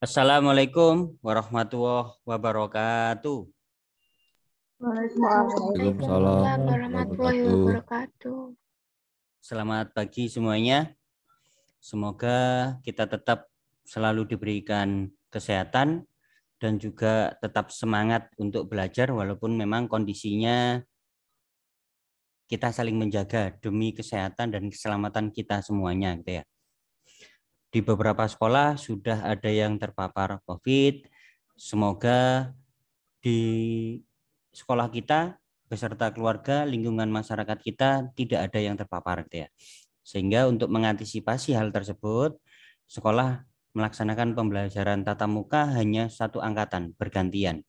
Assalamualaikum warahmatullahi wabarakatuh. Waalaikumsalam Waalaikumsalam warahmatullahi wabarakatuh. wabarakatuh. Selamat pagi semuanya. Semoga kita tetap selalu diberikan kesehatan dan juga tetap semangat untuk belajar walaupun memang kondisinya kita saling menjaga demi kesehatan dan keselamatan kita semuanya gitu ya. Di beberapa sekolah sudah ada yang terpapar COVID. Semoga di sekolah kita beserta keluarga, lingkungan masyarakat kita tidak ada yang terpapar gitu ya. Sehingga untuk mengantisipasi hal tersebut, sekolah melaksanakan pembelajaran tatap muka hanya satu angkatan bergantian.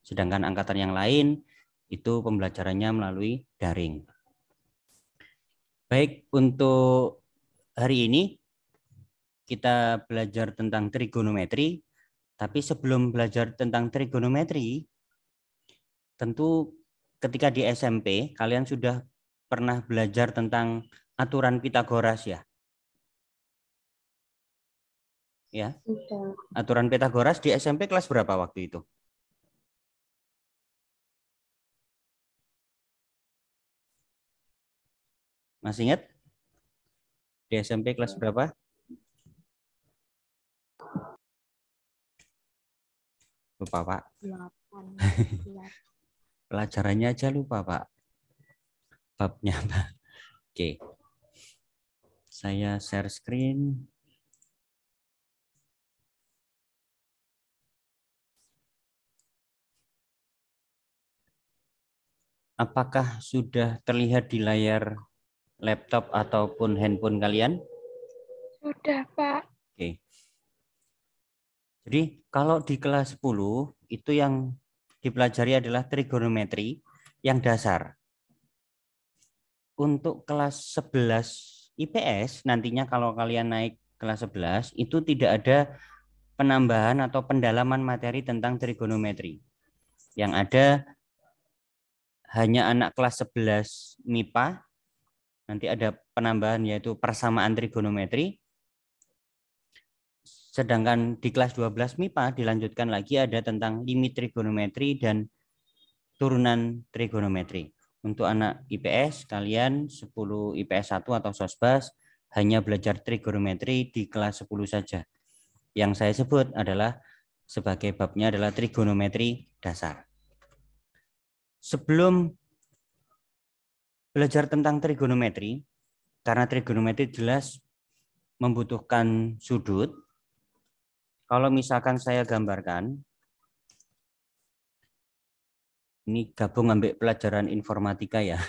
Sedangkan angkatan yang lain itu pembelajarannya melalui daring. Baik, untuk hari ini kita belajar tentang trigonometri, tapi sebelum belajar tentang trigonometri, tentu ketika di SMP kalian sudah pernah belajar tentang aturan Pitagoras ya. Ya. Aturan Pitagoras di SMP kelas berapa waktu itu? Masih ingat? Di SMP kelas berapa? Lupa, Pak. 8. Pelajarannya aja lupa, Pak. Babnya, Pak. Oke. Saya share screen. Apakah sudah terlihat di layar laptop ataupun handphone kalian? Sudah, Pak. Oke. Jadi kalau di kelas 10 itu yang dipelajari adalah trigonometri yang dasar. Untuk kelas 11 IPS nantinya kalau kalian naik kelas 11 itu tidak ada penambahan atau pendalaman materi tentang trigonometri. Yang ada hanya anak kelas 11 MIPA, nanti ada penambahan yaitu persamaan trigonometri. Sedangkan di kelas 12 MIPA dilanjutkan lagi ada tentang limit trigonometri dan turunan trigonometri. Untuk anak IPS, kalian 10 IPS 1 atau SOSBAS hanya belajar trigonometri di kelas 10 saja. Yang saya sebut adalah sebagai babnya adalah trigonometri dasar. Sebelum belajar tentang trigonometri, karena trigonometri jelas membutuhkan sudut. Kalau misalkan saya gambarkan, ini gabung ambil pelajaran informatika ya,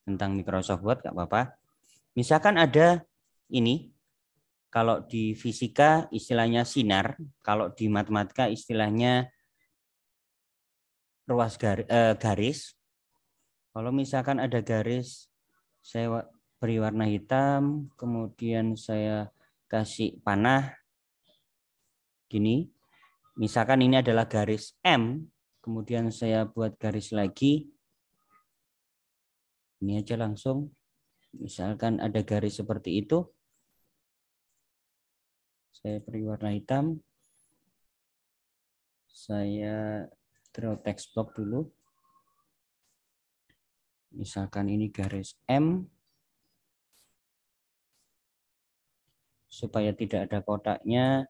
tentang Microsoft Word, nggak apa-apa. Misalkan ada ini, kalau di fisika istilahnya sinar, kalau di matematika istilahnya ruas garis. Kalau misalkan ada garis, saya beri warna hitam, kemudian saya kasih panah, gini. Misalkan ini adalah garis M, kemudian saya buat garis lagi, ini aja langsung. Misalkan ada garis seperti itu, saya beri warna hitam, saya draw text block dulu. Misalkan ini garis M, supaya tidak ada kotaknya.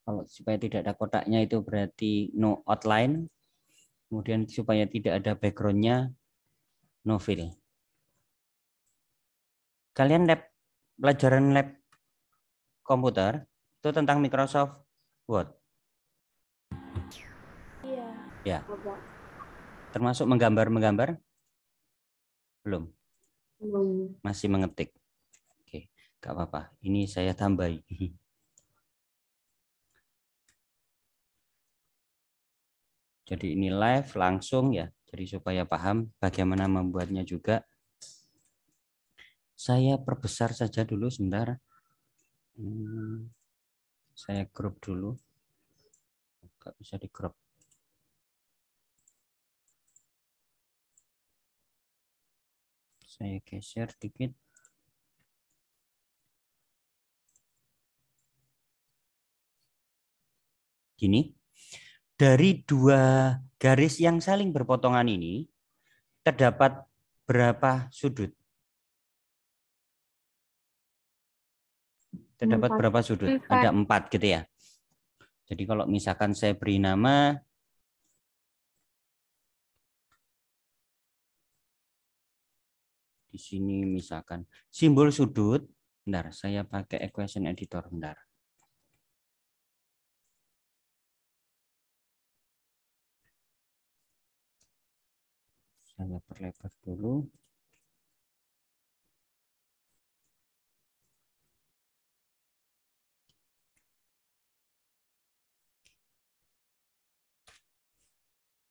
Kalau supaya tidak ada kotaknya itu berarti no outline. Kemudian supaya tidak ada backgroundnya, no fill. Kalian pelajaran lab komputer itu tentang Microsoft Word. Iya. Ya. Termasuk menggambar? Belum. Masih mengetik. Oke, nggak apa-apa. Ini saya tambahi. Jadi ini live langsung ya. Jadi supaya paham bagaimana membuatnya juga. Saya perbesar saja dulu sebentar. Saya crop dulu. Nggak bisa di crop. Saya geser dikit. Gini, dari dua garis yang saling berpotongan ini terdapat berapa sudut? Terdapat Empat. berapa sudut? Ada 4 gitu ya. Jadi kalau misalkan saya beri nama di sini misalkan simbol sudut, bentar saya pakai equation editor bentar. Saya perlebar dulu.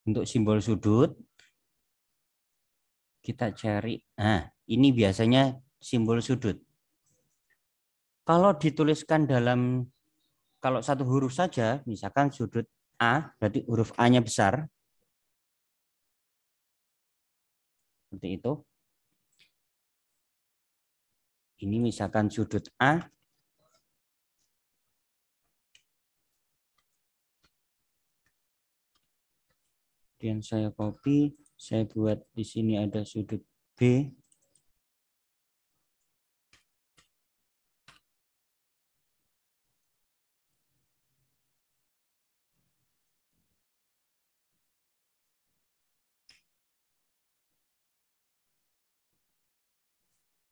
Untuk simbol sudut, kita cari. Nah, ini biasanya simbol sudut. Kalau dituliskan dalam, kalau satu huruf saja, misalkan sudut A, berarti huruf A-nya besar. Seperti itu. Ini misalkan sudut A. Kemudian saya copy, saya buat di sini ada sudut B.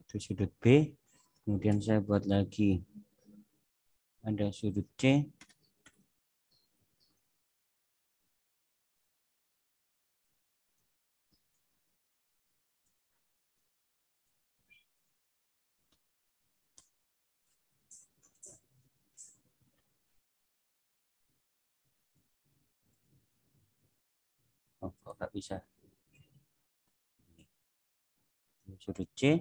Itu sudut B. Kemudian saya buat lagi ada sudut C. Oh, kok nggak bisa? Sudut C.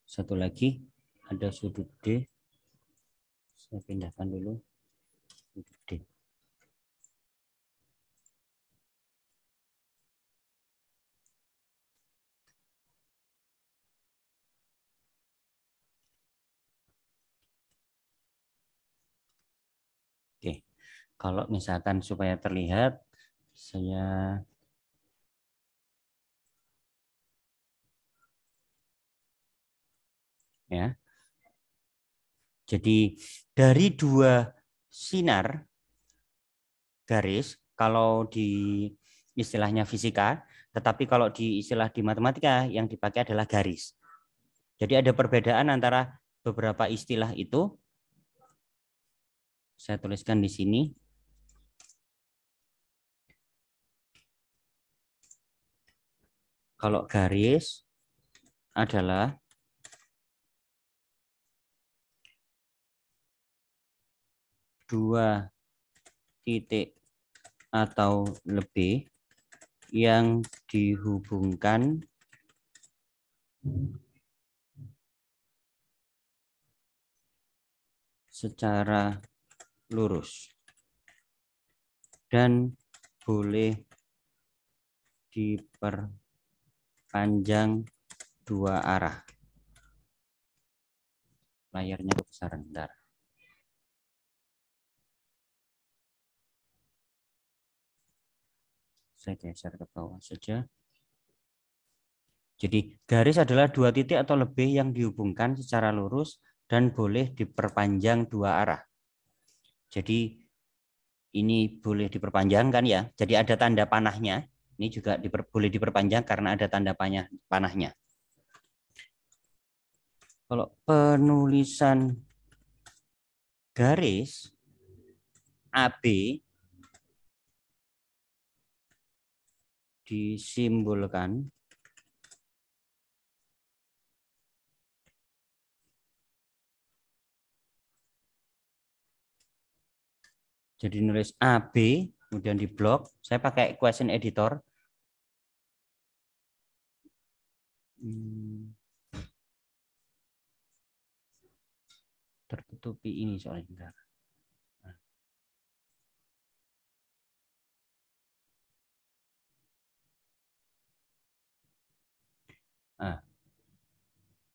Satu lagi ada sudut D. Saya pindahkan dulu sudut D. Oke, kalau misalkan supaya terlihat, saya ya. Jadi dari dua sinar garis, kalau di istilahnya fisika, tetapi kalau di istilah di matematika yang dipakai adalah garis. Jadi ada perbedaan antara beberapa istilah itu. Saya tuliskan di sini. Kalau garis adalah dua titik atau lebih yang dihubungkan secara lurus dan boleh diperpanjang dua arah. Layarnya besar, bentar. Saya geser ke bawah saja. Jadi garis adalah dua titik atau lebih yang dihubungkan secara lurus dan boleh diperpanjang dua arah. Jadi ini boleh diperpanjang kan ya. Jadi ada tanda panahnya. Ini juga boleh diperpanjang karena ada tanda panahnya. Kalau penulisan garis AB disimbolkan jadi nulis AB kemudian di blok, saya pakai equation editor. Tertutupi ini soalnya. Nah,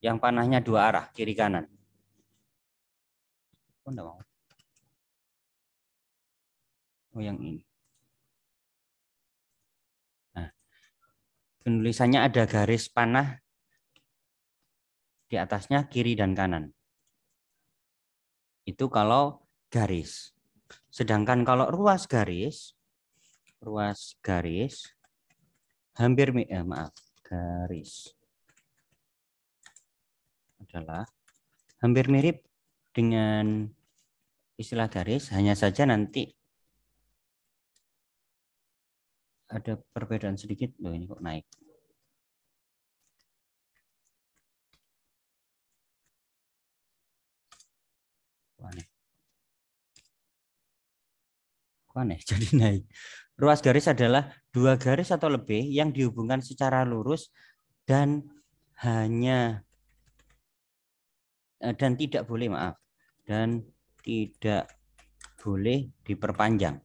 yang panahnya dua arah, kiri kanan. Oh, enggak mau. Oh, yang ini. Nah, penulisannya ada garis panah di atasnya kiri dan kanan. Itu kalau garis. Sedangkan kalau ruas garis hampir maaf, garis adalah hampir mirip dengan istilah garis, hanya saja nanti ada perbedaan sedikit. Loh, ini kok naik. Aneh. Aneh, jadi naik. Ruas garis adalah dua garis atau lebih yang dihubungkan secara lurus dan hanya dan tidak boleh diperpanjang.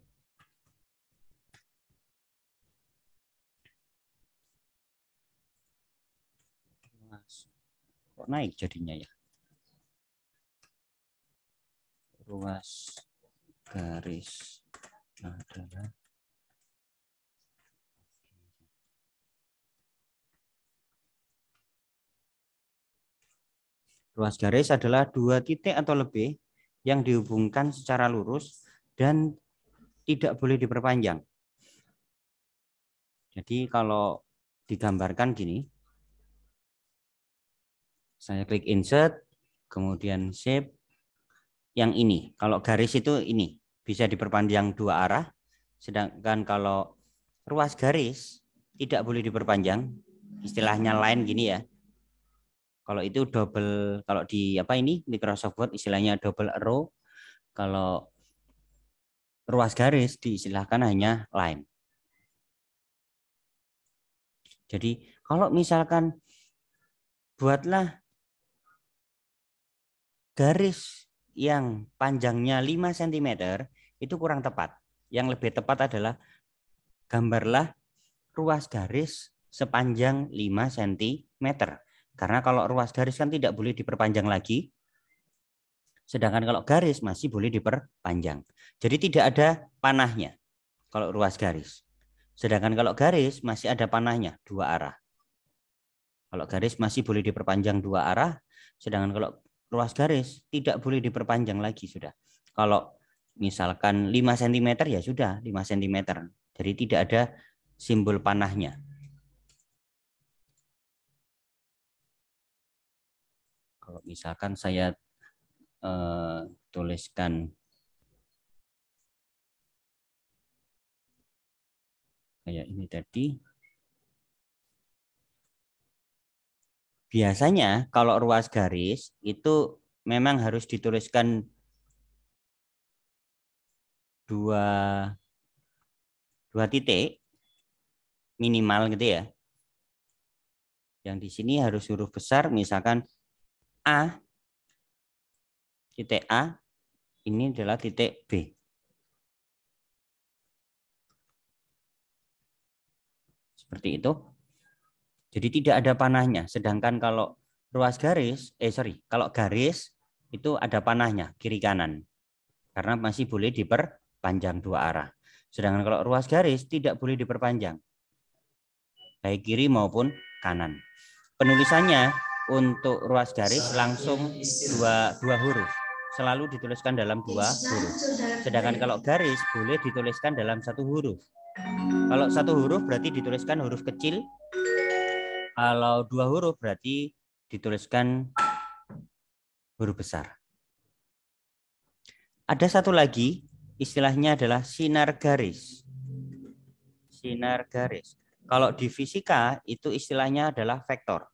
Kok naik jadinya ya? Ruas garis adalah dua titik atau lebih yang dihubungkan secara lurus dan tidak boleh diperpanjang. Jadi kalau digambarkan gini, saya klik insert, kemudian shape, yang ini. Kalau garis itu ini, bisa diperpanjang dua arah, sedangkan kalau ruas garis tidak boleh diperpanjang, istilahnya line gini ya. Kalau itu double, kalau di Microsoft Word istilahnya double arrow. Kalau ruas garis diistilahkan hanya line. Jadi kalau misalkan buatlah garis yang panjangnya 5 cm, itu kurang tepat. Yang lebih tepat adalah gambarlah ruas garis sepanjang 5 cm. Karena kalau ruas garis kan tidak boleh diperpanjang lagi, sedangkan kalau garis masih boleh diperpanjang. Jadi tidak ada panahnya kalau ruas garis. Sedangkan kalau garis masih ada panahnya dua arah. Kalau garis masih boleh diperpanjang dua arah, sedangkan kalau ruas garis tidak boleh diperpanjang lagi sudah. Kalau misalkan 5 cm ya sudah 5 cm. Jadi tidak ada simbol panahnya. Kalau misalkan saya tuliskan kayak ini tadi, biasanya kalau ruas garis itu memang harus dituliskan dua titik minimal gitu ya. Yang di sini harus huruf besar, misalkan A, titik A, ini adalah titik B. Seperti itu. Jadi tidak ada panahnya. Sedangkan kalau ruas garis, kalau garis itu ada panahnya kiri kanan. Karena masih boleh diperpanjang dua arah. Sedangkan kalau ruas garis tidak boleh diperpanjang, baik kiri maupun kanan. Penulisannya untuk ruas garis langsung dua huruf. Selalu dituliskan dalam dua huruf. Sedangkan kalau garis boleh dituliskan dalam satu huruf. Kalau satu huruf berarti dituliskan huruf kecil. Kalau dua huruf berarti dituliskan huruf besar. Ada satu lagi, istilahnya adalah sinar garis. Sinar garis. Kalau di fisika itu istilahnya adalah vektor.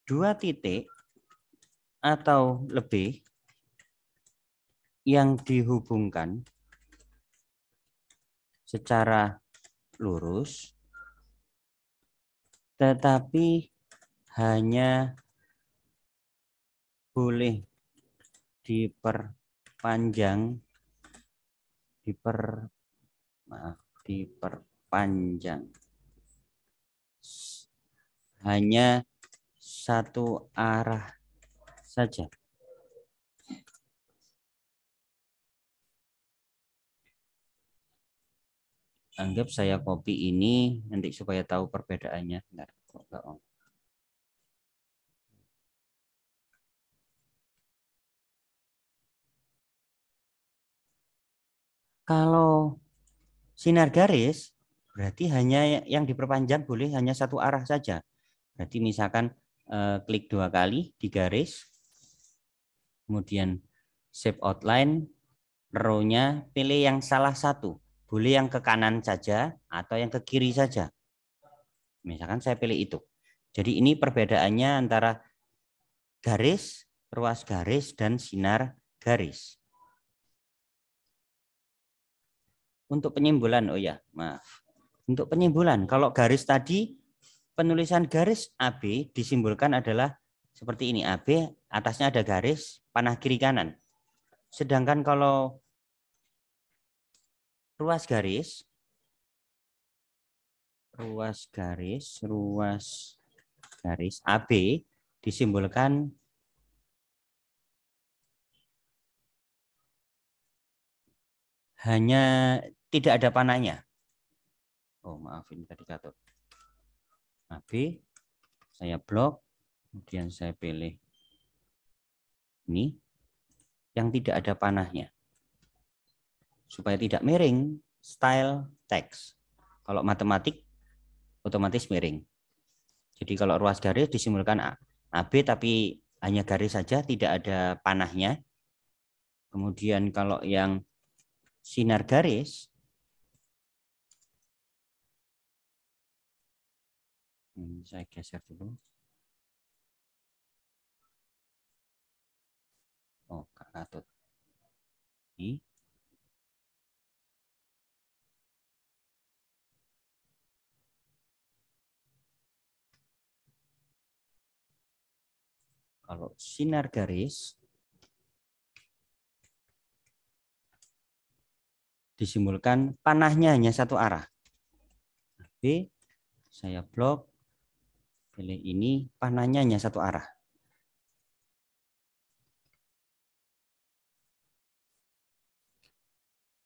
Dua titik atau lebih yang dihubungkan secara lurus, tetapi hanya boleh diperpanjang hanya satu arah saja. Anggap saya copy ini nanti supaya tahu perbedaannya. Bentar, kok nggak on. Kalau sinar garis berarti hanya yang diperpanjang boleh hanya satu arah saja. Berarti misalkan klik 2 kali di garis, kemudian shape outline, row-nya pilih yang salah satu. Boleh yang ke kanan saja atau yang ke kiri saja. Misalkan saya pilih itu. Jadi ini perbedaannya antara garis, ruas garis, dan sinar garis. Untuk penyimbolan, oh ya, maaf. Untuk penyimbolan, kalau garis tadi, penulisan garis AB disimbolkan adalah seperti ini. AB, atasnya ada garis, panah kiri kanan. Sedangkan kalau ruas garis AB disimbolkan hanya tidak ada panahnya. Oh maaf, ini tadi katut. AB, saya blok, kemudian saya pilih ini yang tidak ada panahnya. Supaya tidak miring, style text. Kalau matematik, otomatis miring. Jadi kalau ruas garis disimbolkan AB tapi hanya garis saja, tidak ada panahnya. Kemudian kalau yang sinar garis, saya geser dulu. Oh, Kak Katut. Ini. Kalau sinar garis disimbolkan panahnya hanya satu arah. B, saya blok, pilih ini, panahnya hanya satu arah.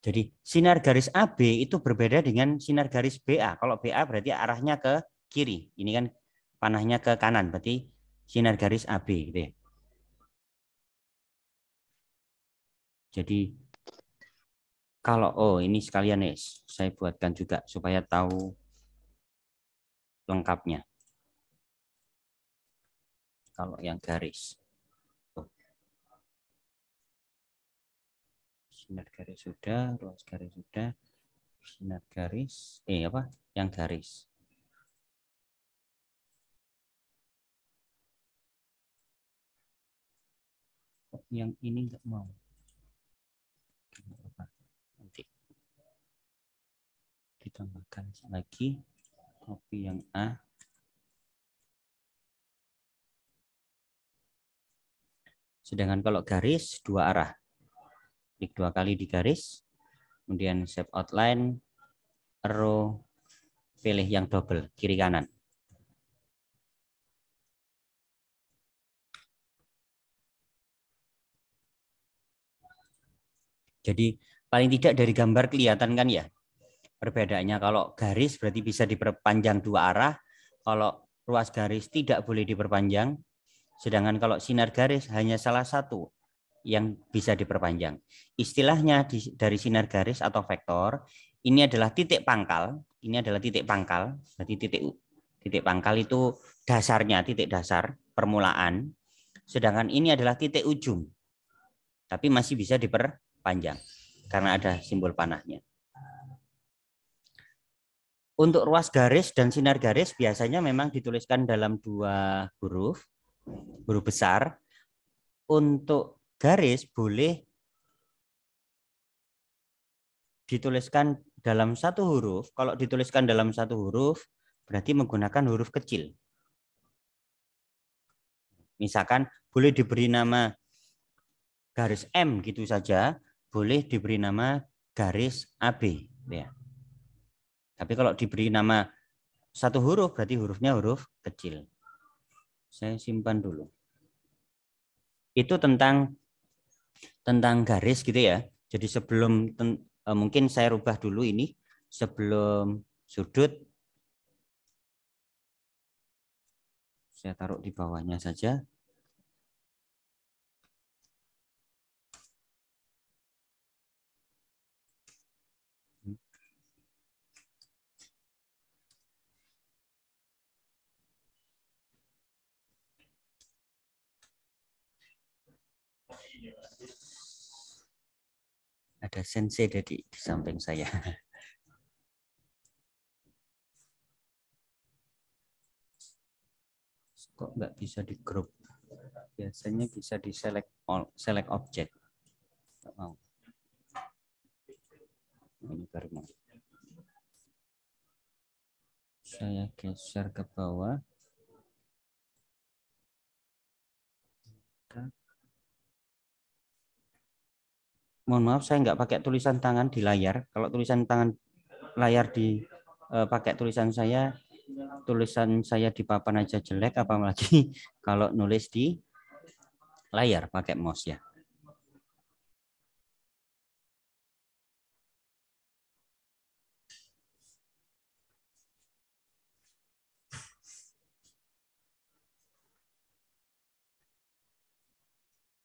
Jadi sinar garis AB itu berbeda dengan sinar garis BA. Kalau BA berarti arahnya ke kiri. Ini kan panahnya ke kanan, berarti sinar garis AB gitu ya. Jadi kalau ini sekalian nih, saya buatkan juga supaya tahu lengkapnya. Kalau yang garis. Sinar garis sudah, ruas garis sudah, sinar garis, yang garis. Yang ini enggak mau. Nanti ditambahkan lagi, copy yang A. Sedangkan kalau garis dua arah. Klik 2 kali di garis, kemudian shape outline, arrow, pilih yang double, kiri kanan. Jadi paling tidak dari gambar kelihatan kan ya perbedaannya. Kalau garis berarti bisa diperpanjang dua arah, kalau ruas garis tidak boleh diperpanjang, sedangkan kalau sinar garis hanya salah satu yang bisa diperpanjang. Istilahnya dari sinar garis atau vektor, ini adalah titik pangkal, berarti titik pangkal itu dasarnya, titik dasar, permulaan, sedangkan ini adalah titik ujung, tapi masih bisa diperpanjang karena ada simbol panahnya. Untuk ruas garis dan sinar garis biasanya memang dituliskan dalam dua huruf besar. Untuk garis boleh dituliskan dalam satu huruf. Kalau dituliskan dalam satu huruf, berarti menggunakan huruf kecil. Misalkan boleh diberi nama garis M gitu saja, boleh diberi nama garis AB. Ya. Tapi kalau diberi nama satu huruf, berarti hurufnya huruf kecil. Saya simpan dulu. itu tentang garis gitu ya. Jadi sebelum mungkin saya rubah dulu ini sebelum sudut saya taruh di bawahnya saja. Ada sensei di samping saya. Kok nggak bisa di grup? Biasanya bisa di select all, select object. Nggak mau. Ini baru mau. Saya geser ke bawah. Mohon maaf, saya nggak pakai tulisan tangan di layar. Kalau tulisan tangan layar pakai tulisan saya di papan aja jelek, apalagi kalau nulis di layar pakai mouse ya.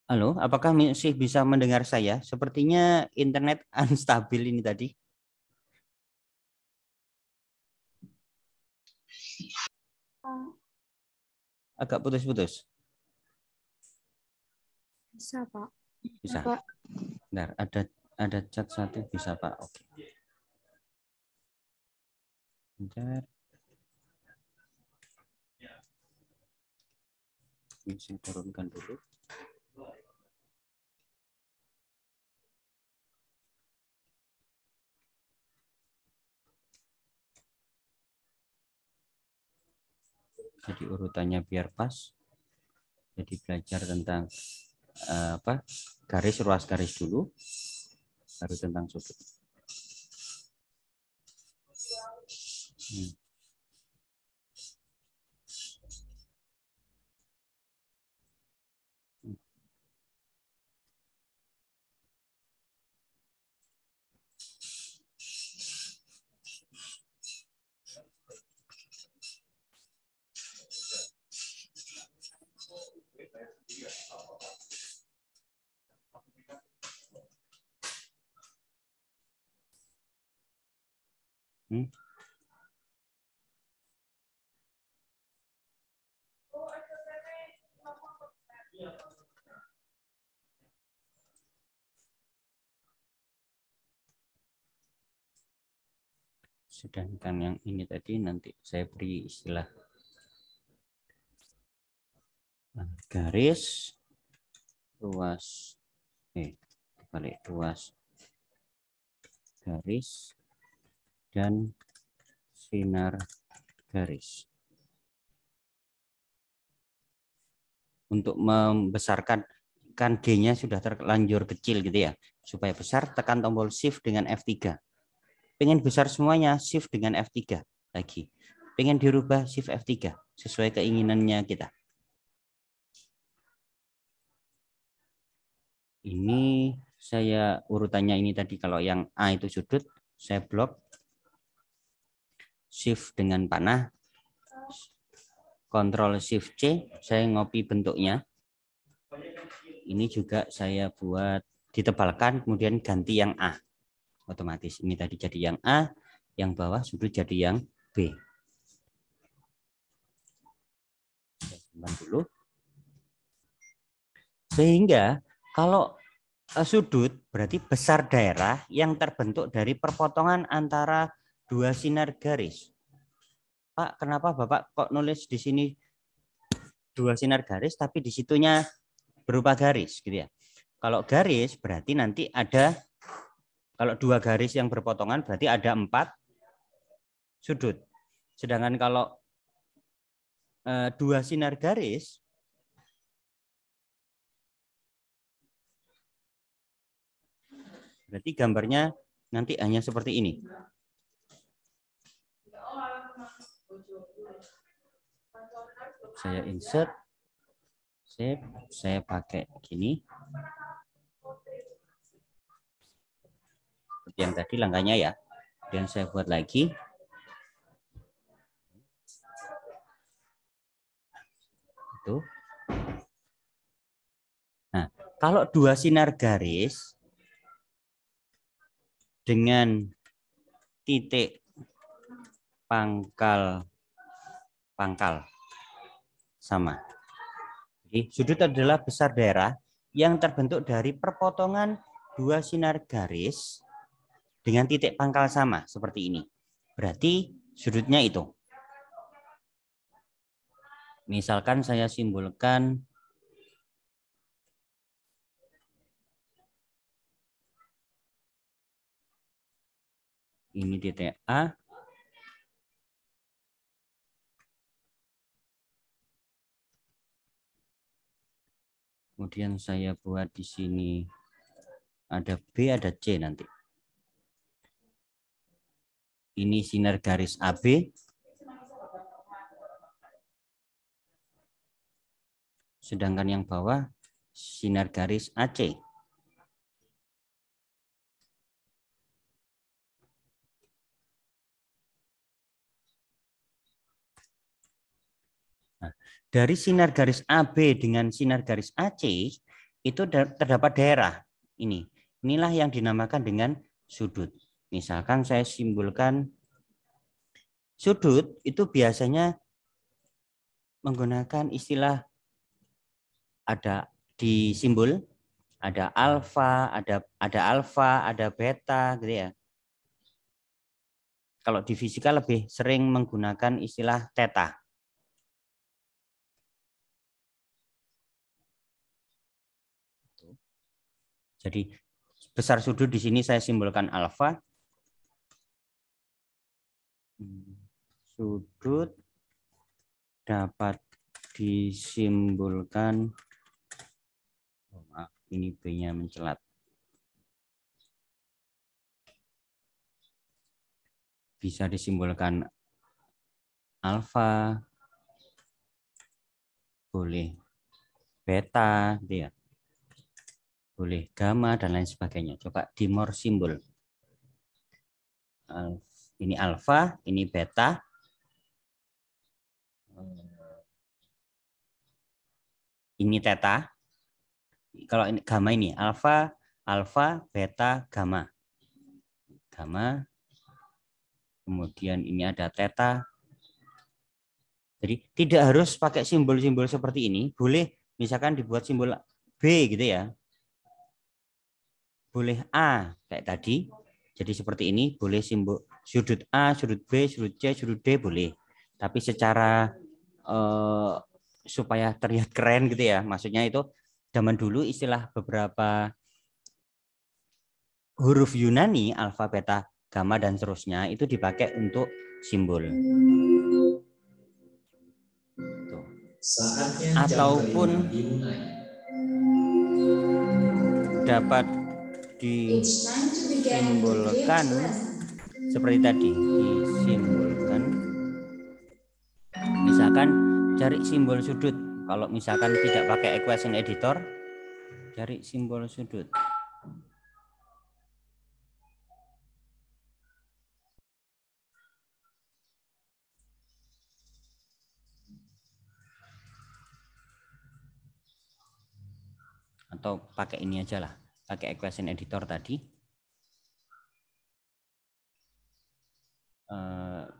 Halo, apakah masih bisa mendengar saya? Sepertinya internet unstabil ini tadi. Agak putus-putus. Bisa, Pak. Bisa. Pak. Bentar, ada chat satu bisa Pak. Oke. Bentar. Ini saya turunkan dulu. Jadi urutannya biar pas. Jadi belajar tentang garis, ruas garis dulu, baru tentang sudut. Sedangkan yang ini tadi nanti saya beri istilah garis, ruas, balik ruas, garis, dan sinar garis. Untuk membesarkan, kan D-nya sudah terlanjur kecil gitu ya. Supaya besar, tekan tombol Shift dengan F3. Pengen besar semuanya, Shift dengan F3 lagi. Pengen dirubah, Shift F3 sesuai keinginannya kita. Ini saya urutannya ini tadi, kalau yang A itu sudut, saya blok. Shift dengan panah. Ctrl Shift C, saya ngopi bentuknya. Ini juga saya buat ditebalkan, kemudian ganti yang A. Otomatis ini tadi jadi yang A, yang bawah sudut jadi yang B. Saya simpan dulu. Sehingga kalau sudut berarti besar daerah yang terbentuk dari perpotongan antara dua sinar garis. Pak, kenapa Bapak kok nulis di sini dua sinar garis tapi di situnya berupa garis gitu ya. Kalau garis berarti nanti ada, kalau dua garis yang berpotongan berarti ada 4 sudut. Sedangkan kalau dua sinar garis berarti gambarnya nanti hanya seperti ini. Saya insert, Sip, saya pakai gini. Seperti yang tadi langkahnya ya. Dan saya buat lagi. Itu. Nah, kalau dua sinar garis dengan titik pangkal sama. Jadi sudut adalah besar daerah yang terbentuk dari perpotongan dua sinar garis dengan titik pangkal sama seperti ini. Berarti sudutnya itu. Misalkan saya simbolkan ini titik A. Kemudian saya buat di sini ada B, ada C nanti. Ini sinar garis AB. Sedangkan yang bawah sinar garis AC. Nah, dari sinar garis AB dengan sinar garis AC itu terdapat daerah. Inilah yang dinamakan dengan sudut. Misalkan saya simbolkan sudut itu biasanya menggunakan istilah ada di simbol ada alfa, ada beta gitu ya. Kalau di fisika lebih sering menggunakan istilah theta. Jadi besar sudut di sini saya simbolkan alfa. Sudut dapat disimbolkan, oh, maaf, ini B-nya mencelat. Bisa disimbolkan alfa, boleh beta, gitu ya. Boleh gamma dan lain sebagainya. Coba di more simbol. Ini alfa, ini beta. Ini theta. Kalau ini gamma ini alfa, beta, gamma. Gamma. Kemudian ini ada theta. Jadi tidak harus pakai simbol-simbol seperti ini. Boleh misalkan dibuat simbol B gitu ya. Boleh A kayak tadi. Jadi seperti ini, boleh simbol sudut A, sudut B, sudut C, sudut D boleh. Tapi secara supaya terlihat keren gitu ya. Maksudnya itu zaman dulu istilah beberapa huruf Yunani, alfa, beta, gamma dan seterusnya itu dipakai untuk simbol. Tuh. Ataupun dapat disimbolkan seperti tadi, disimbolkan misalkan cari simbol sudut. Kalau misalkan tidak pakai equation editor, cari simbol sudut. Atau pakai ini aja lah, pakai equation editor tadi.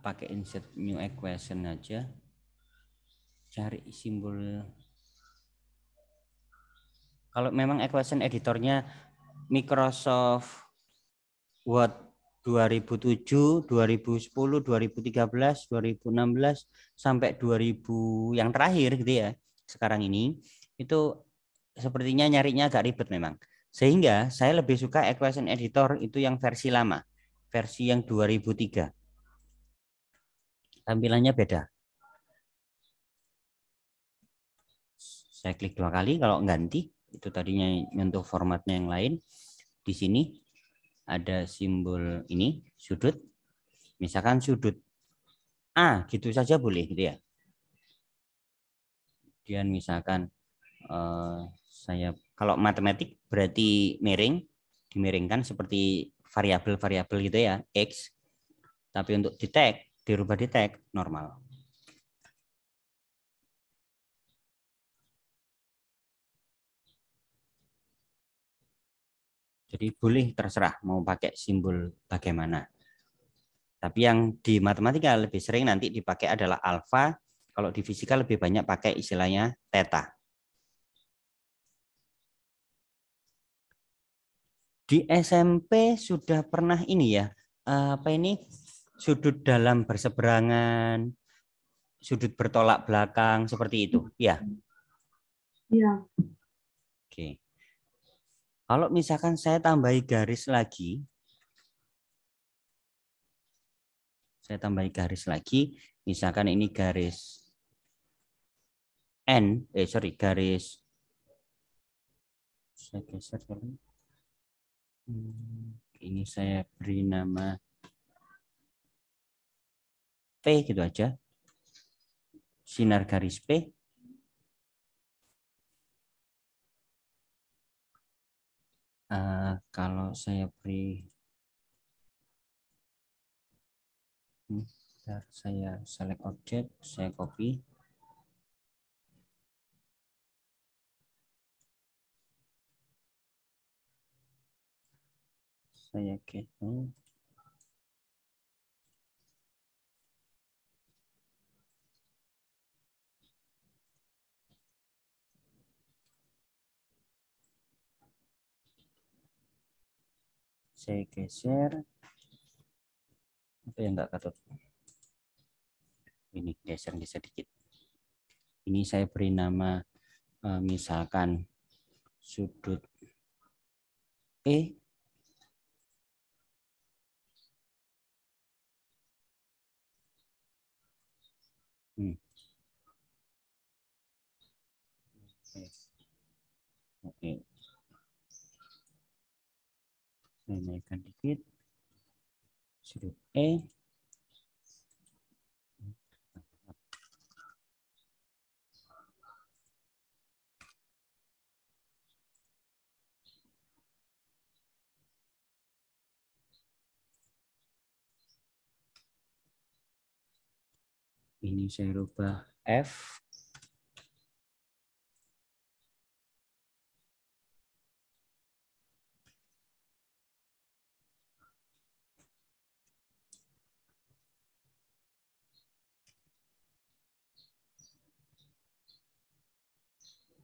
Pakai insert new equation aja. Cari simbol. Kalau memang equation editornya Microsoft Word 2007, 2010, 2013, 2016 sampai 2000 yang terakhir gitu ya. Sekarang ini itu sepertinya nyarinya agak ribet memang. Sehingga saya lebih suka equation editor itu yang versi lama, versi yang 2003. Tampilannya beda. Saya klik 2 kali kalau ganti, itu tadinya nyentuh formatnya yang lain. Di sini ada simbol ini, sudut. Misalkan sudut A gitu saja boleh gitu ya. Kemudian misalkan Saya kalau matematik berarti miring, dimiringkan seperti variabel-variabel gitu ya, X. Tapi untuk di tag, dirubah di tag normal. Jadi boleh terserah mau pakai simbol bagaimana. Tapi yang di matematika lebih sering nanti dipakai adalah alfa. Kalau di fisika lebih banyak pakai istilahnya theta. Di SMP sudah pernah ini ya, apa ini, sudut dalam berseberangan, sudut bertolak belakang seperti itu, ya? Iya. Oke. Kalau misalkan saya tambahi garis lagi, misalkan ini garis N, garis, saya geser dulu. Ini saya beri nama P gitu aja. Sinar garis P. Kalau saya beri, saya select object, saya copy. Saya geser. Saya geser. Apa yang enggak ketut? Ini geser sedikit. Ini saya beri nama misalkan sudut E. Oke. Saya naikkan dikit. Sudut E. Ini saya rubah F.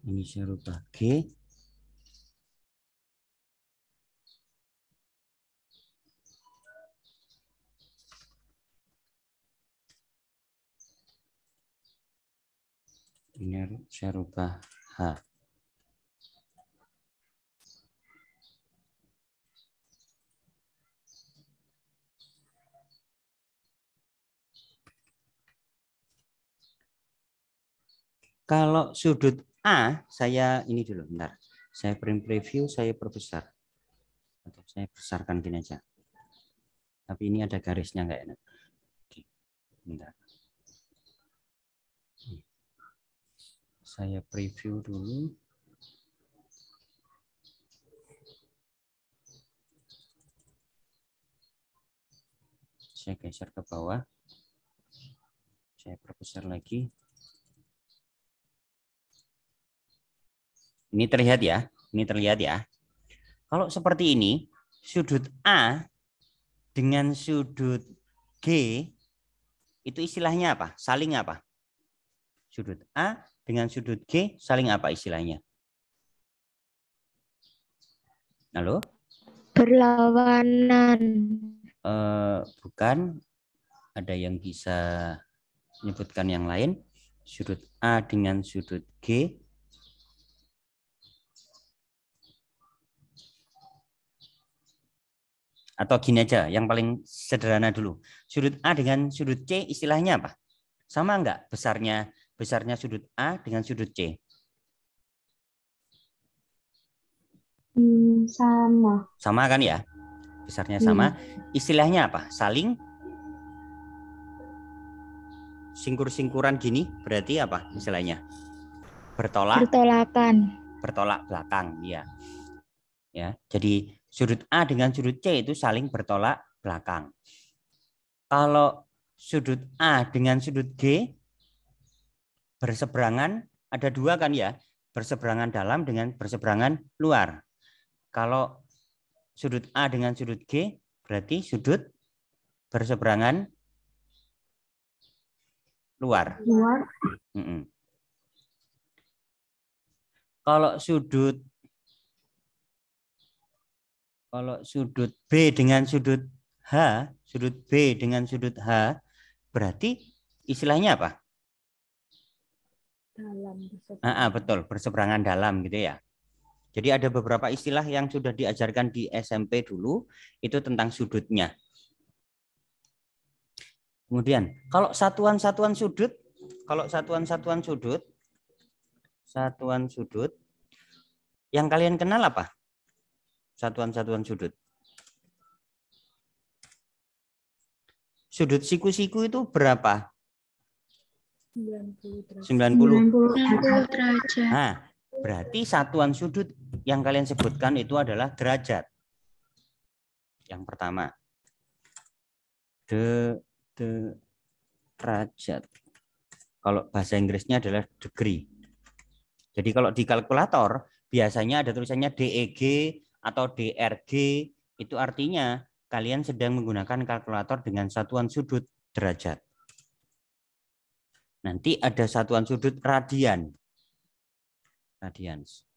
Ini saya rubah G. Ini saya rubah H. Kalau sudut A, saya ini dulu, bentar. Saya print preview, saya perbesar. Atau saya besarkan gini aja. Tapi ini ada garisnya nggak enak. Oke, bentar. Saya preview dulu. Saya geser ke bawah. Saya perbesar lagi. Ini terlihat ya. Ini terlihat ya. Kalau seperti ini, sudut A dengan sudut G itu istilahnya apa? Saling apa? Sudut A dengan sudut G saling apa istilahnya? Halo? Berlawanan. Bukan. Ada yang bisa menyebutkan yang lain? Sudut A dengan sudut G. Atau gini aja, yang paling sederhana dulu. Sudut A dengan sudut C istilahnya apa? Sama enggak besarnya sudut A dengan sudut C? Sama. Sama kan ya? Besarnya sama. Istilahnya apa? Saling singkur-singkuran gini berarti apa istilahnya? Bertolakan. bertolak belakang, ya. Ya, jadi sudut A dengan sudut C itu saling bertolak belakang. Kalau sudut A dengan sudut G berseberangan, ada dua kan ya, berseberangan dalam dengan berseberangan luar. Kalau sudut A dengan sudut G berarti sudut berseberangan luar. Luar. Kalau sudut B dengan sudut H, sudut B dengan sudut H, berarti istilahnya apa? Dalam. Betul, berseberangan dalam gitu ya. Jadi ada beberapa istilah yang sudah diajarkan di SMP dulu, itu tentang sudutnya. Kemudian, kalau satuan-satuan sudut, yang kalian kenal apa? Satuan-satuan sudut. Sudut siku-siku itu berapa? 90 derajat. Nah, berarti satuan sudut yang kalian sebutkan itu adalah derajat. Yang pertama. Derajat. Kalau bahasa Inggrisnya adalah degree. Jadi kalau di kalkulator biasanya ada tulisannya DEG atau DRG, itu artinya kalian sedang menggunakan kalkulator dengan satuan sudut derajat. Nanti ada satuan sudut radian. Radians.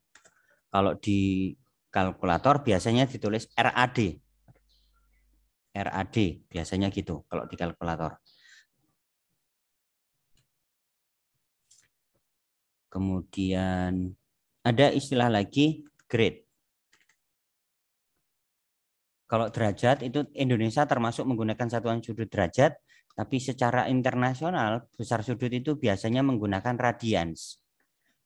Kalau di kalkulator biasanya ditulis RAD. RAD biasanya gitu kalau di kalkulator. Kemudian ada istilah lagi grade. Kalau derajat itu Indonesia termasuk menggunakan satuan sudut derajat, tapi secara internasional besar sudut itu biasanya menggunakan radians.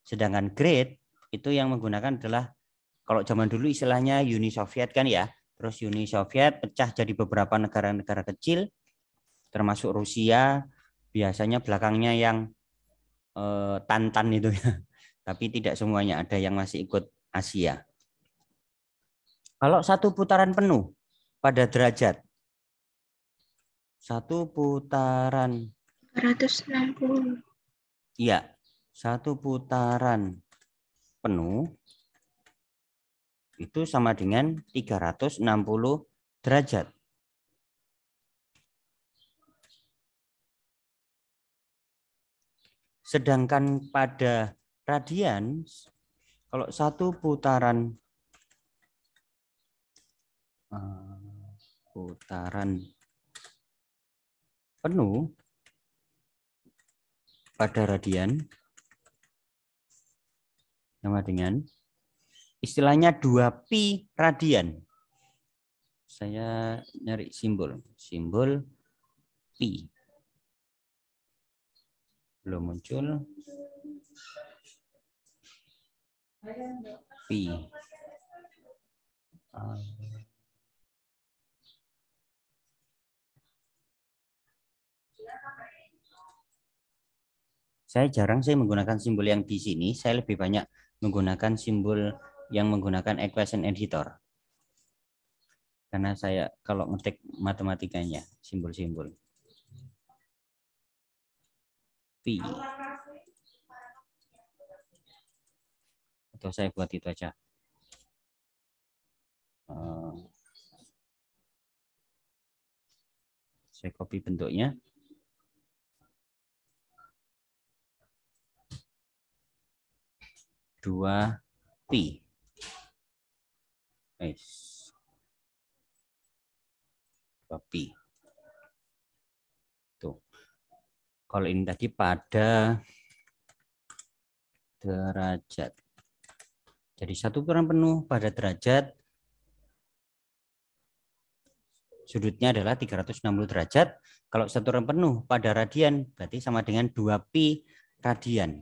Sedangkan grade itu yang menggunakan adalah kalau zaman dulu istilahnya Uni Soviet kan ya. Terus Uni Soviet pecah jadi beberapa negara-negara kecil, termasuk Rusia, biasanya belakangnya yang Tantan itu ya. Tapi tidak semuanya, ada yang masih ikut Asia. Kalau satu putaran penuh pada derajat, satu putaran 460. Iya, satu putaran penuh itu sama dengan 360 derajat. Sedangkan pada radian, kalau satu putaran penuh pada radian sama dengan istilahnya 2pi radian. Saya nyari simbol pi. Belum muncul. Pi. Saya jarang menggunakan simbol yang di sini. Saya lebih banyak menggunakan simbol yang menggunakan equation editor. Karena saya kalau ngetik matematikanya, simbol-simbol. Pi. Atau saya buat itu aja. Saya copy bentuknya. Dua pi. Pi. Tuh. Kalau ini tadi pada derajat. Jadi satu putaran penuh pada derajat sudutnya adalah 360 derajat. Kalau satu putaran penuh pada radian berarti sama dengan 2pi radian.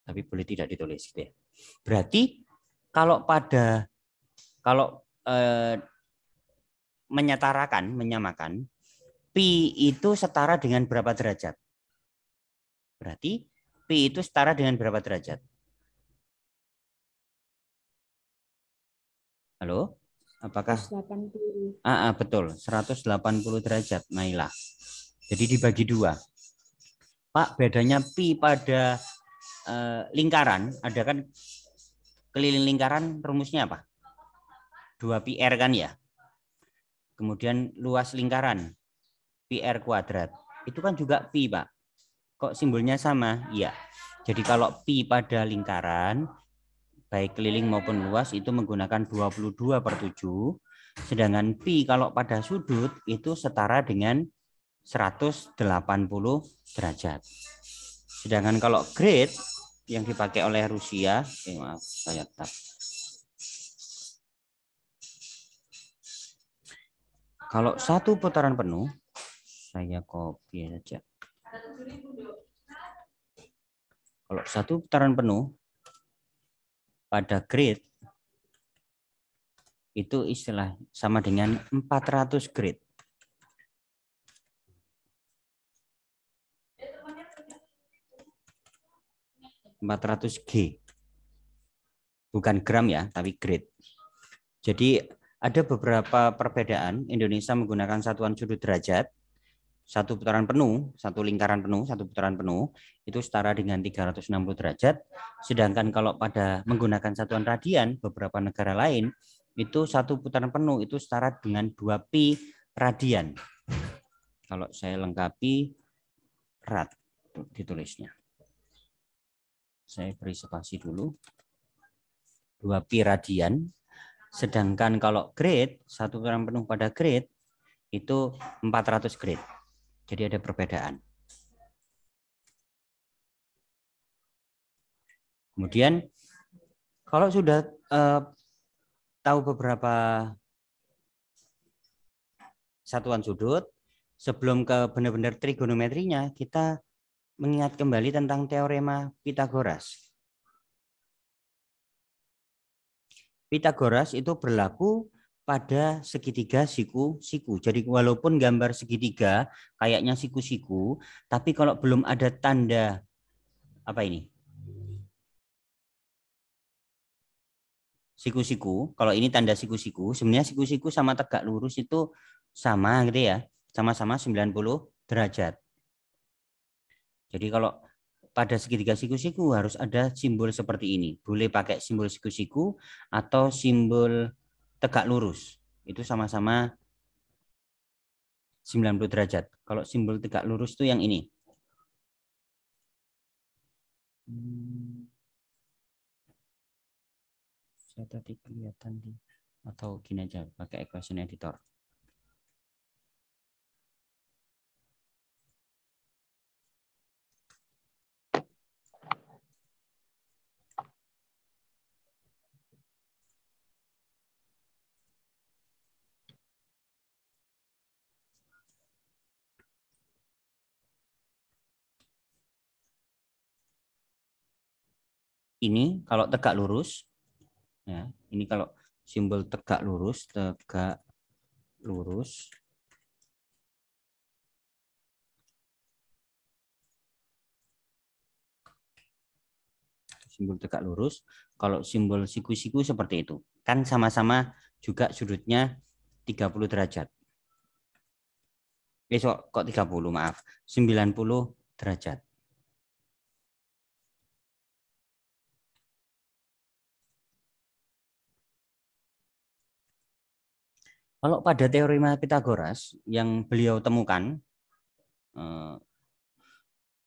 Tapi boleh tidak ditulis gitu ya. Berarti kalau menyamakan pi itu setara dengan berapa derajat? Berarti Pi itu setara dengan berapa derajat? Halo? Apakah? 180. Betul, 180 derajat, Naila. Jadi dibagi dua. Pak, bedanya pi pada lingkaran, ada kan keliling lingkaran rumusnya apa? 2pi r kan ya? Kemudian luas lingkaran, pi r kuadrat. Itu kan juga pi, Pak. Kok simbolnya sama? Iya. Jadi kalau pi pada lingkaran, baik keliling maupun luas itu menggunakan 22/7. Sedangkan pi kalau pada sudut itu setara dengan 180 derajat. Sedangkan kalau grade yang dipakai oleh Rusia, maaf saya tab. Kalau satu putaran penuh, saya copy saja. Kalau satu putaran penuh pada grade itu istilah sama dengan 400 grade. G. Bukan gram ya, tapi grade. Jadi ada beberapa perbedaan. Indonesia menggunakan satuan sudut derajat. Satu putaran penuh, satu lingkaran penuh, satu putaran penuh itu setara dengan 360 derajat. Sedangkan kalau pada menggunakan satuan radian, beberapa negara lain itu satu putaran penuh itu setara dengan 2pi radian. Kalau saya lengkapi rad ditulisnya. Saya beri spasi dulu. 2pi radian. Sedangkan kalau grade, satu putaran penuh pada grade itu 400 grade. Jadi ada perbedaan. Kemudian kalau sudah tahu beberapa satuan sudut, sebelum ke benar-benar trigonometrinya, kita mengingat kembali tentang teorema Pythagoras. Pythagoras itu berlaku pada segitiga siku-siku. Jadi walaupun gambar segitiga kayaknya siku-siku, tapi kalau belum ada tanda apa ini? Siku-siku, kalau ini tanda siku-siku, sebenarnya siku-siku sama tegak lurus itu sama gitu ya. Sama-sama 90 derajat. Jadi kalau pada segitiga siku-siku harus ada simbol seperti ini. Boleh pakai simbol siku-siku atau simbol tegak lurus. Itu sama-sama 90 derajat. Kalau simbol tegak lurus itu yang ini. Saya tadi kelihatan di atau gini aja pakai equation editor. Ini kalau tegak lurus, ya, ini kalau simbol tegak lurus, simbol tegak lurus. Kalau simbol siku-siku seperti itu, kan sama-sama juga sudutnya 30 derajat. Kok 30, maaf, 90 derajat. Kalau pada teorema Pythagoras yang beliau temukan,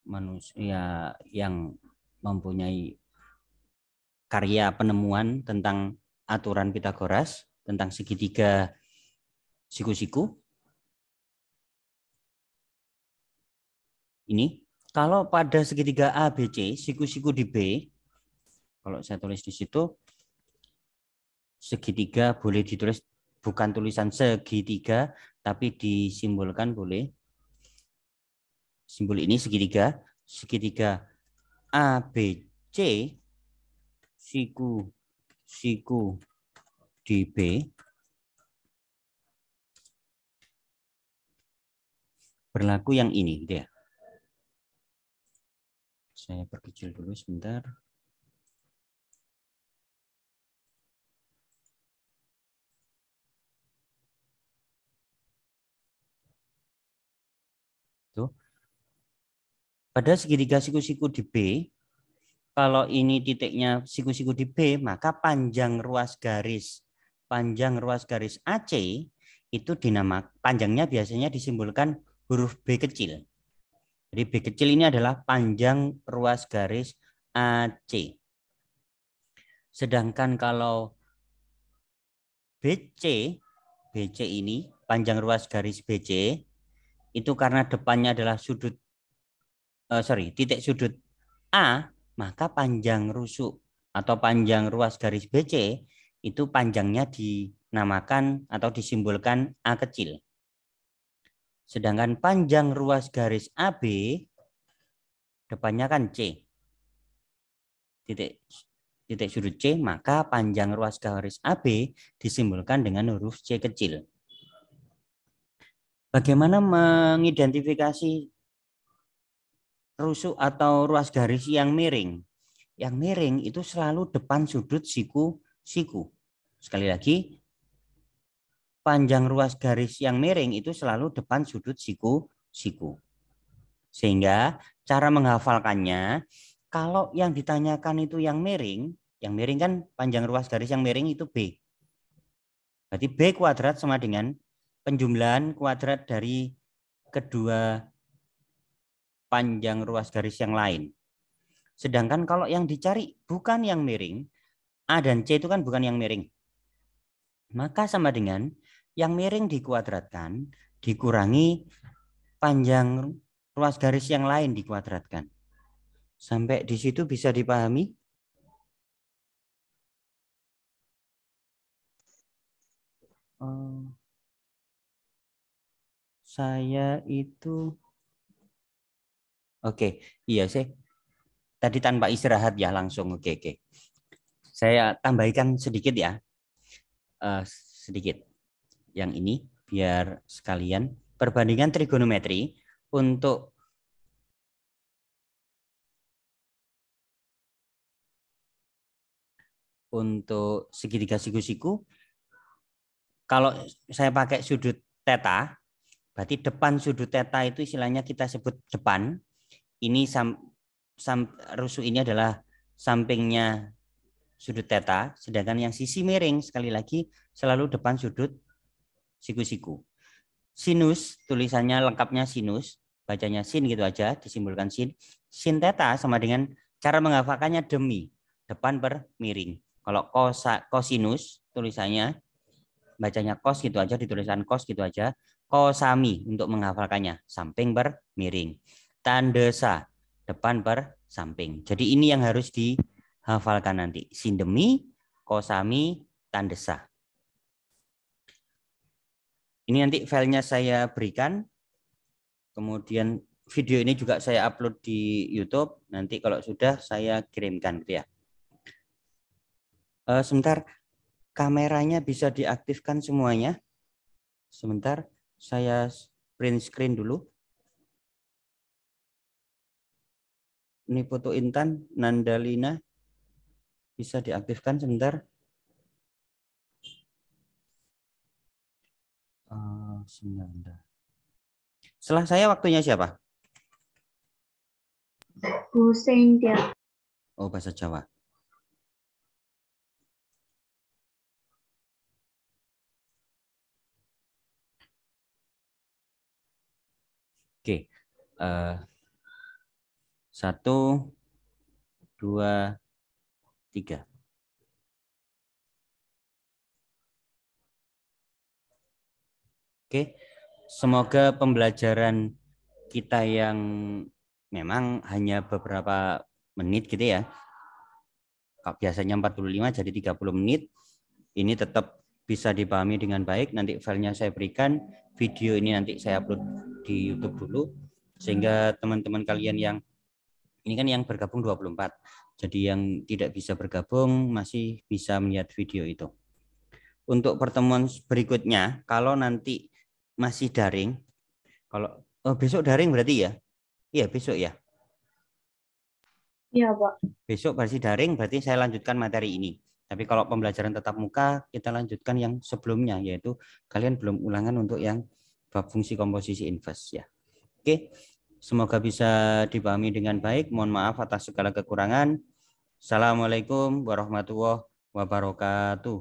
manusia yang mempunyai karya penemuan tentang aturan Pythagoras, tentang segitiga siku-siku. Ini, kalau pada segitiga ABC, siku-siku di B, kalau saya tulis di situ, segitiga boleh ditulis bukan tulisan segitiga, tapi disimbolkan boleh. Simbol ini segitiga ABC, siku di B, berlaku yang ini, gitu ya. Saya perkecil dulu sebentar. Tuh. Pada segitiga siku-siku di B, kalau ini titiknya siku-siku di B, maka panjang ruas garis AC itu panjangnya biasanya disimbolkan huruf B kecil. Jadi B kecil ini adalah panjang ruas garis AC. Sedangkan kalau BC ini panjang ruas garis BC itu karena depannya adalah titik sudut A, maka panjang rusuk atau panjang ruas garis BC itu panjangnya dinamakan atau disimbolkan A kecil. Sedangkan panjang ruas garis AB depannya kan C. Titik sudut C, maka panjang ruas garis AB disimbolkan dengan huruf C kecil. Bagaimana mengidentifikasi rusuk atau ruas garis yang miring? Yang miring itu selalu depan sudut siku-siku. Sekali lagi, panjang ruas garis yang miring itu selalu depan sudut siku-siku. Sehingga cara menghafalkannya, kalau yang ditanyakan itu yang miring kan panjang ruas garis yang miring itu B. Berarti B kuadrat sama dengan penjumlahan kuadrat dari kedua panjang ruas garis yang lain. Sedangkan kalau yang dicari bukan yang miring, A dan C itu kan bukan yang miring. Maka sama dengan yang miring dikuadratkan dikurangi panjang ruas garis yang lain dikuadratkan. Sampai di situ bisa dipahami? Saya itu iya sih. Tadi tanpa istirahat ya langsung. Oke. Saya tambahkan sedikit ya. Sedikit. Yang ini biar sekalian perbandingan trigonometri untuk segitiga siku-siku. Kalau saya pakai sudut theta, berarti depan sudut theta itu istilahnya kita sebut depan. Ini rusuk ini adalah sampingnya sudut theta, sedangkan yang sisi miring sekali lagi selalu depan sudut siku-siku. Sinus, tulisannya lengkapnya sinus, bacanya sin gitu aja, disimbolkan sin. Sin theta sama dengan cara menghafalkannya demi, depan per miring. Kalau kosinus, tulisannya bacanya kos gitu aja, ditulisan kos gitu aja. Kosami untuk menghafalkannya, samping per miring. Tandesa, depan per samping. Jadi ini yang harus dihafalkan nanti. Sindemi, kosami, tandesa. Ini nanti filenya saya berikan. Kemudian video ini juga saya upload di YouTube. Nanti kalau sudah saya kirimkan gitu ya. Sebentar, kameranya bisa diaktifkan semuanya. Sebentar, saya print screen dulu. Ini foto Intan, Nandalina. Bisa diaktifkan sebentar. Setelah saya waktunya siapa? Bu Cynthia. Oh, bahasa Jawa. Oke. 1, 2, 3. Oke. Semoga pembelajaran kita yang memang hanya beberapa menit gitu ya. Biasanya 45 jadi 30 menit. Ini tetap bisa dipahami dengan baik. Nanti filenya saya berikan. Video ini nanti saya upload di YouTube dulu. Sehingga teman-teman kalian yang ini kan yang bergabung 24. Jadi yang tidak bisa bergabung masih bisa melihat video itu. Untuk pertemuan berikutnya, kalau nanti masih daring, kalau besok daring berarti ya? Iya, besok ya. Iya, Pak. Besok versi daring berarti saya lanjutkan materi ini. Tapi kalau pembelajaran tatap muka kita lanjutkan yang sebelumnya, yaitu kalian belum ulangan untuk yang bab fungsi komposisi inverse ya. Oke, semoga bisa dipahami dengan baik. Mohon maaf atas segala kekurangan. Assalamualaikum warahmatullahi wabarakatuh.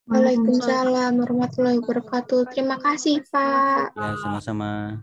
Waalaikumsalam warahmatullahi wabarakatuh. Terima kasih, Pak. Ya, sama-sama.